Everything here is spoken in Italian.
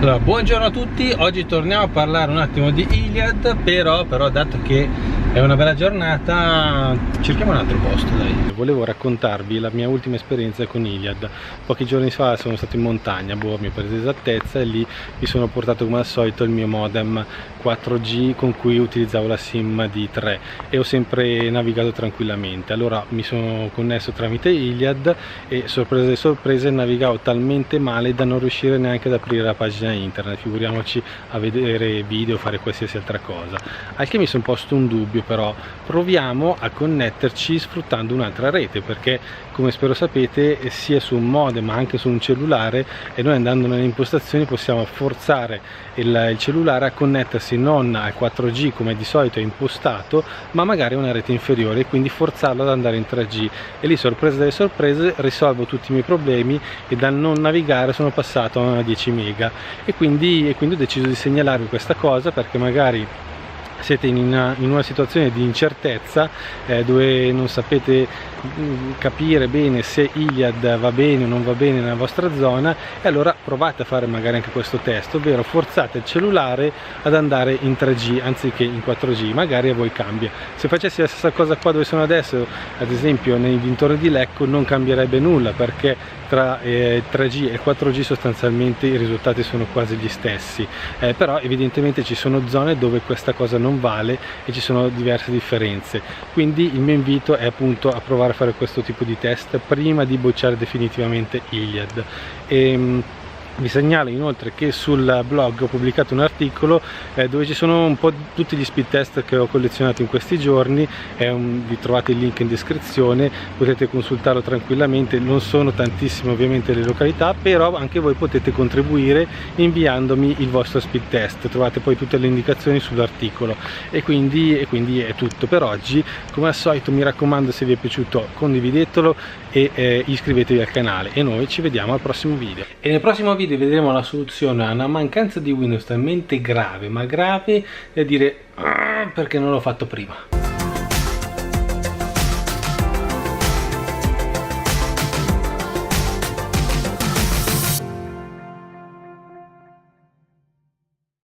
Allora, buongiorno a tutti, oggi torniamo a parlare un attimo di Iliad, però dato che è una bella giornata cerchiamo un altro posto, dai. Volevo raccontarvi la mia ultima esperienza con Iliad. Pochi giorni fa sono stato in montagna, Bormio per esattezza, e lì mi sono portato come al solito il mio modem 4G con cui utilizzavo la SIM di 3 e ho sempre navigato tranquillamente. Allora mi sono connesso tramite Iliad e sorprese sorprese navigavo talmente male da non riuscire neanche ad aprire la pagina internet, figuriamoci a vedere video o fare qualsiasi altra cosa. Al che mi sono posto un dubbio, però proviamo a connetterci sfruttando un'altra rete, perché come spero sapete sia su un modem ma anche su un cellulare, e noi andando nelle impostazioni possiamo forzare il cellulare a connettersi non al 4G come di solito è impostato, ma magari a una rete inferiore, e quindi forzarlo ad andare in 3G, e lì sorpresa delle sorprese risolvo tutti i miei problemi e dal non navigare sono passato a 10 mega, e quindi ho deciso di segnalarvi questa cosa, perché magari siete in una situazione di incertezza dove non sapete capire bene se Iliad va bene o non va bene nella vostra zona, e allora provate a fare magari anche questo test, ovvero forzate il cellulare ad andare in 3G anziché in 4G, magari a voi cambia. Se facessi la stessa cosa qua dove sono adesso, ad esempio nei dintorni di Lecco, non cambierebbe nulla, perché tra 3G e 4G sostanzialmente i risultati sono quasi gli stessi, però evidentemente ci sono zone dove questa cosa non vale e ci sono diverse differenze. Quindi il mio invito è appunto a provare a fare questo tipo di test prima di bocciare definitivamente Iliad. Vi segnalo inoltre che sul blog ho pubblicato un articolo dove ci sono un po' tutti gli speed test che ho collezionato in questi giorni, vi trovate il link in descrizione, potete consultarlo tranquillamente. Non sono tantissime ovviamente le località, però anche voi potete contribuire inviandomi il vostro speed test, trovate poi tutte le indicazioni sull'articolo. E quindi è tutto per oggi. Come al solito mi raccomando, se vi è piaciuto condividetelo e iscrivetevi al canale, e noi ci vediamo al prossimo video. E nel prossimo video vedremo la soluzione a una mancanza di Windows talmente grave, ma grave da dire perché non l'ho fatto prima.